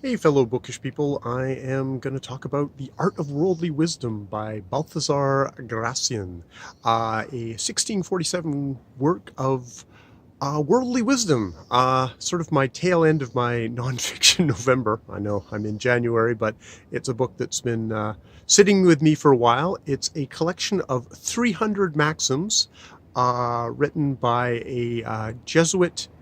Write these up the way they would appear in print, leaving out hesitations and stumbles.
Hey, fellow bookish people, I am going to talk about The Art of Worldly Wisdom by Balthasar Gracian, a 1647 work of worldly wisdom, sort of my tail end of my nonfiction November. I know I'm in January, but it's a book that's been sitting with me for a while. It's a collection of 300 maxims written by a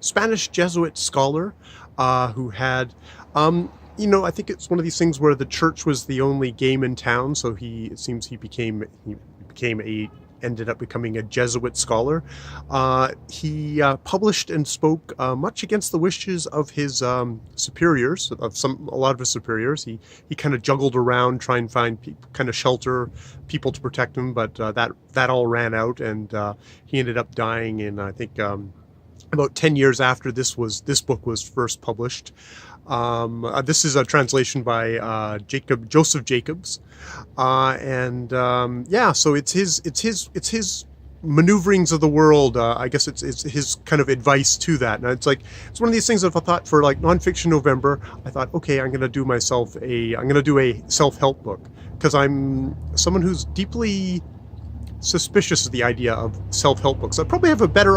Spanish Jesuit scholar who had I think it's one of these things where the church was the only game in town, so it seems he became a ended up becoming a Jesuit scholar. He published and spoke much against the wishes of his superiors, a lot of his superiors. He kind of juggled around trying to find kind of shelter, people to protect him, but that all ran out, and he ended up dying in I think about 10 years after this book was first published. This is a translation by Joseph Jacobs, and yeah, so it's his maneuverings of the world. I guess it's his kind of advice to that, and it's one of these things that I thought for like nonfiction November. I thought, okay, I'm going to do a self-help book because I'm someone who's deeply suspicious of the idea of self-help books. I probably have a better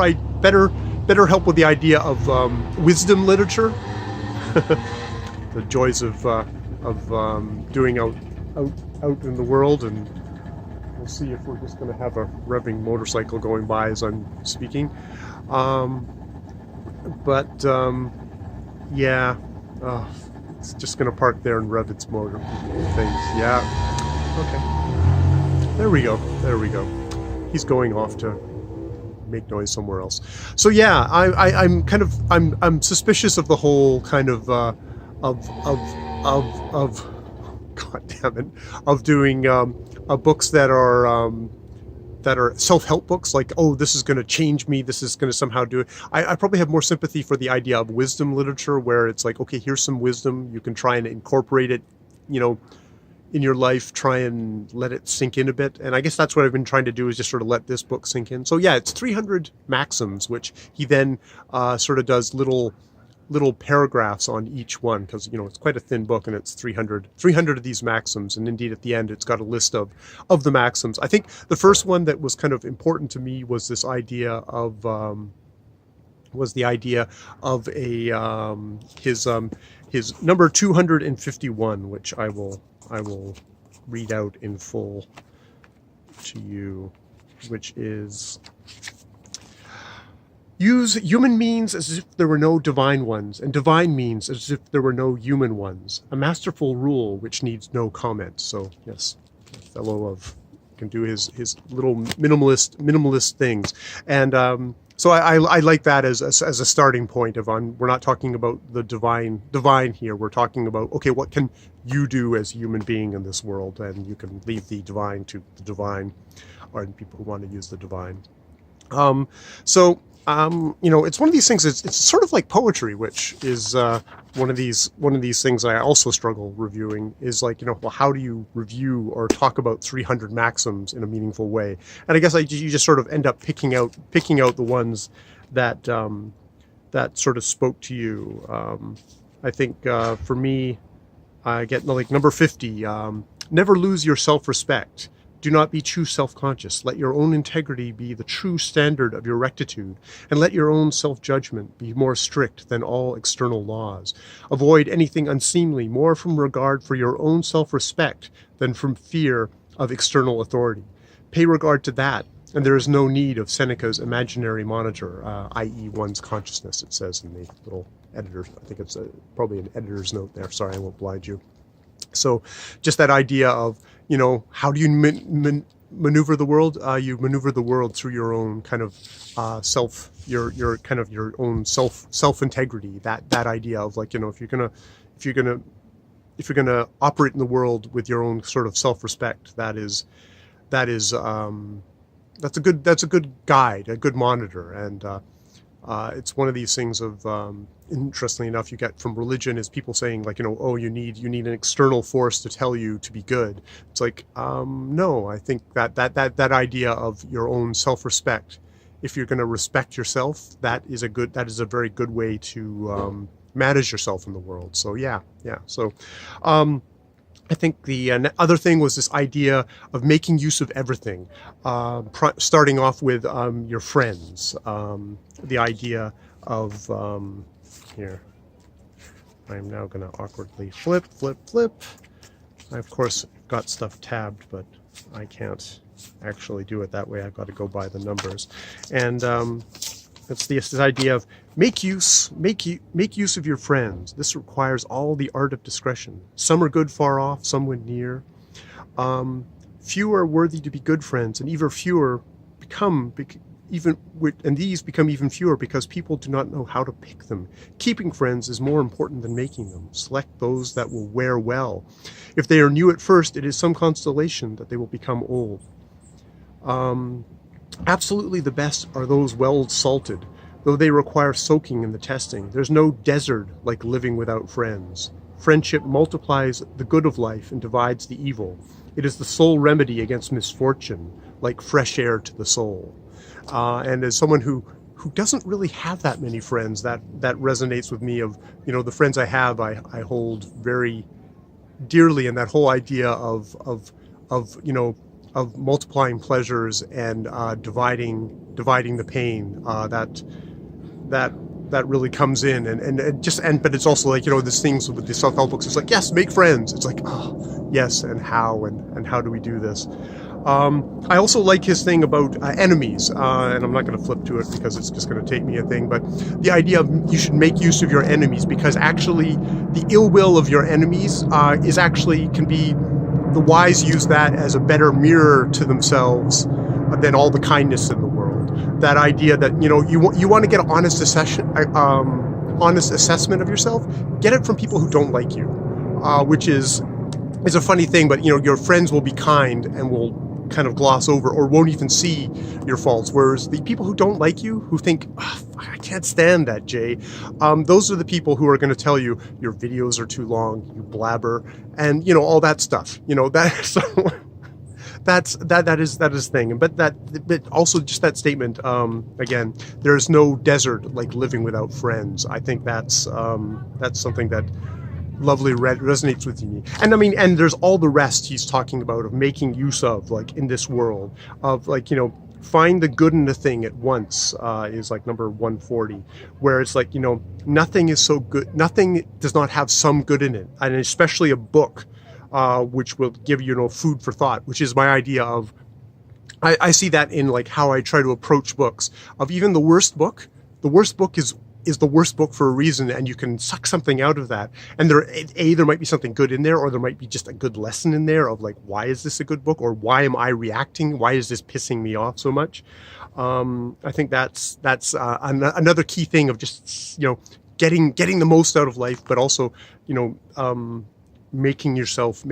help with the idea of wisdom literature. The joys of doing out in the world, and we'll see if we're just going to have a revving motorcycle going by as I'm speaking. Um, but yeah, it's just going to park there and rev its motor things. Yeah, okay. There we go. There we go. He's going off to make noise somewhere else. So yeah, I'm suspicious of the whole kind of God damn it, of doing books that are self-help books, like, oh, this is going to change me, this is going to somehow do it. I probably have more sympathy for the idea of wisdom literature, where it's like, okay, here's some wisdom, you can try and incorporate it, you know, in your life, try and let it sink in a bit. And I guess that's what I've been trying to do, is just sort of let this book sink in. So yeah, it's 300 maxims, which he then sort of does little paragraphs on each one, because it's quite a thin book, and it's 300 of these maxims, and indeed at the end it's got a list of the maxims. I think the first one that was kind of important to me was this idea of his number 251, which I will read out in full to you, which is: use human means as if there were no divine ones, and divine means as if there were no human ones. A masterful rule which needs no comment. So yes, a fellow of can do his little minimalist things, and so I like that as a starting point of we're not talking about the divine here. We're talking about, okay, what can you do as a human being in this world, and you can leave the divine to the divine, or people who want to use the divine. So it's one of these things. It's sort of like poetry, which is one of these things I also struggle reviewing. Is like, well, how do you review or talk about 300 maxims in a meaningful way? And I guess you just sort of end up picking out the ones that that sort of spoke to you. I think for me, I get like number 50. Never lose your self-respect. Do not be too self-conscious. Let your own integrity be the true standard of your rectitude, and let your own self-judgment be more strict than all external laws. Avoid anything unseemly, more from regard for your own self-respect than from fear of external authority. Pay regard to that, and there is no need of Seneca's imaginary monitor, i.e. one's consciousness, it says in the little editor. I think it's probably an editor's note there. Sorry, I won't blind you. So just that idea of, how do you maneuver the world? You maneuver the world through your own kind of your own self integrity. That idea of, like, if you're gonna operate in the world with your own sort of self respect, that's a good guide, a good monitor, and it's one of these things of, interestingly enough, you get from religion is people saying, like, oh, you need an external force to tell you to be good. It's like, no, I think that idea of your own self-respect, if you're going to respect yourself, that is a very good way manage yourself in the world. So yeah, yeah. So um, I think the other thing was this idea of making use of everything, starting off with your friends. The idea of here. I'm now going to awkwardly flip, flip, flip. I, of course, got stuff tabbed, but I can't actually do it that way. I've got to go by the numbers. And it's this idea of make use of your friends. This requires all the art of discretion. Some are good far off, some when near. Few are worthy to be good friends, and even fewer become and these become even fewer because people do not know how to pick them. Keeping friends is more important than making them. Select those that will wear well. If they are new at first, it is some consolation that they will become old. Absolutely the best are those well salted, though they require soaking in the testing. There's no desert like living without friends. Friendship multiplies the good of life and divides the evil. It is the sole remedy against misfortune, like fresh air to the soul. And as someone who doesn't really have that many friends, that resonates with me. Of the friends I have, I hold very dearly, and that whole idea of multiplying pleasures and dividing the pain, that really comes in, and but it's also like these things with the self-help books. It's like, yes, make friends. It's like, oh yes, and how do we do this? I also like his thing about enemies, and I'm not going to flip to it because it's just going to take me a thing, but the idea of you should make use of your enemies, because actually the ill will of your enemies can be, the wise use that as a better mirror to themselves than all the kindness in the world. That idea that you want to get an honest assessment of yourself, get it from people who don't like you, which is a funny thing, but your friends will be kind and will kind of gloss over or won't even see your faults, whereas the people who don't like you, who think, oh, I can't stand that, Jay, those are the people who are going to tell you your videos are too long, you blabber, and all that stuff. So that is thing. But also just that statement, again, there's no desert like living without friends. I think that's something that lovely resonates with me. And I mean, and there's all the rest he's talking about of making use of, like, in this world, of like, find the good in the thing at once, is like number 140, where it's like, nothing is so good, nothing does not have some good in it, and especially a book, which will give food for thought, which is my idea of, I see that in like how I try to approach books, of even the worst book is the worst book for a reason, and you can suck something out of that. And there might be something good in there, or there might be just a good lesson in there of like, why is this a good book, or why am I reacting? Why is this pissing me off so much? I think that's another key thing of just getting the most out of life, but also making yourself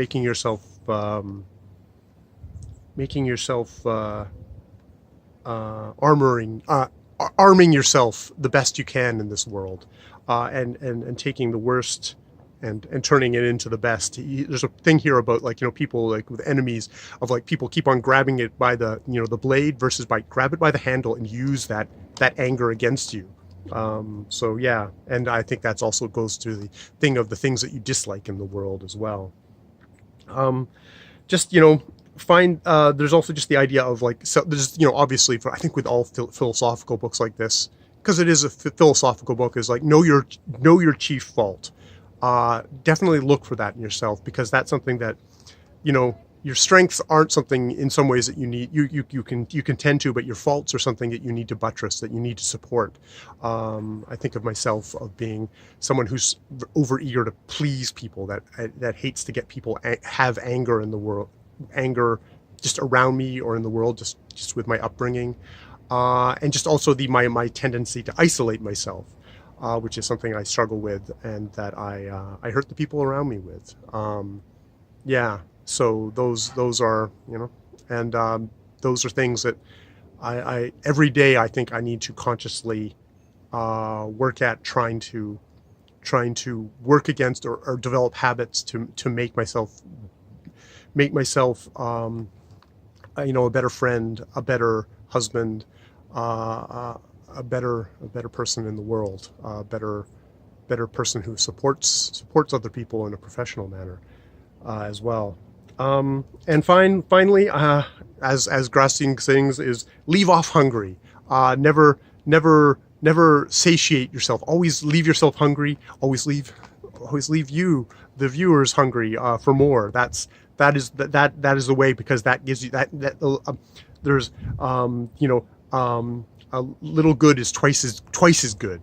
arming yourself the best you can in this world, and taking the worst and turning it into the best. There's a thing here about like people like with enemies, of like people keep on grabbing it by the the blade versus by grab it by the handle and use that anger against you. So yeah, and I think that's also goes to the thing of the things that you dislike in the world as well. Just find there's also just the idea of like, so there's obviously, I think with all philosophical books like this, because it is a philosophical book, is like know your chief fault. Definitely look for that in yourself, because that's something that your strengths aren't something in some ways that you need, you can tend to, but your faults are something that you need to buttress, that you need to support. I think of myself of being someone who's over eager to please people, that hates to get people have anger in the world, anger just around me or in the world, just with my upbringing, and just also my tendency to isolate myself, which is something I struggle with, and that I hurt the people around me with. Yeah, so those are and those are things that I every day I think I need to consciously work at, trying to work against, or develop habits to make myself a better friend, a better husband, a better person in the world, better better person who supports other people in a professional manner as well. And finally, as Gracian sings, is leave off hungry. Never satiate yourself. Always leave yourself hungry. Always leave you, the viewers, hungry for more. That is the way, because that gives you there's a little good is twice as good.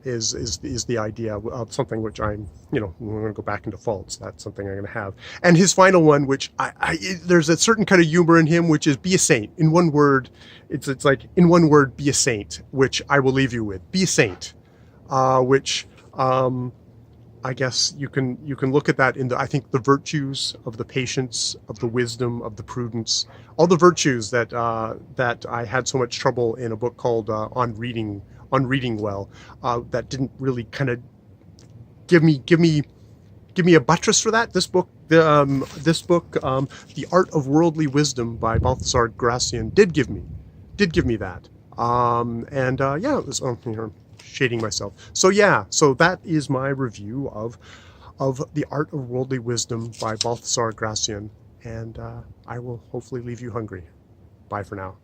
Is the idea of something which I'm going to go back into faults. That's something I'm going to have. And his final one, which there's a certain kind of humor in him, which is be a saint. In one word, it's like, in one word, be a saint, which I will leave you with. Be a saint, which I guess you can look at that in I think the virtues of the patience, of the wisdom, of the prudence, all the virtues that I had so much trouble in a book called On Reading Well, that didn't really kind of give me a buttress for that. This book, The Art of Worldly Wisdom by Balthasar Gracian, did give me that. Yeah, it was shading myself. So that is my review of The Art of Worldly Wisdom by Balthasar Gracian, and I will hopefully leave you hungry. Bye for now.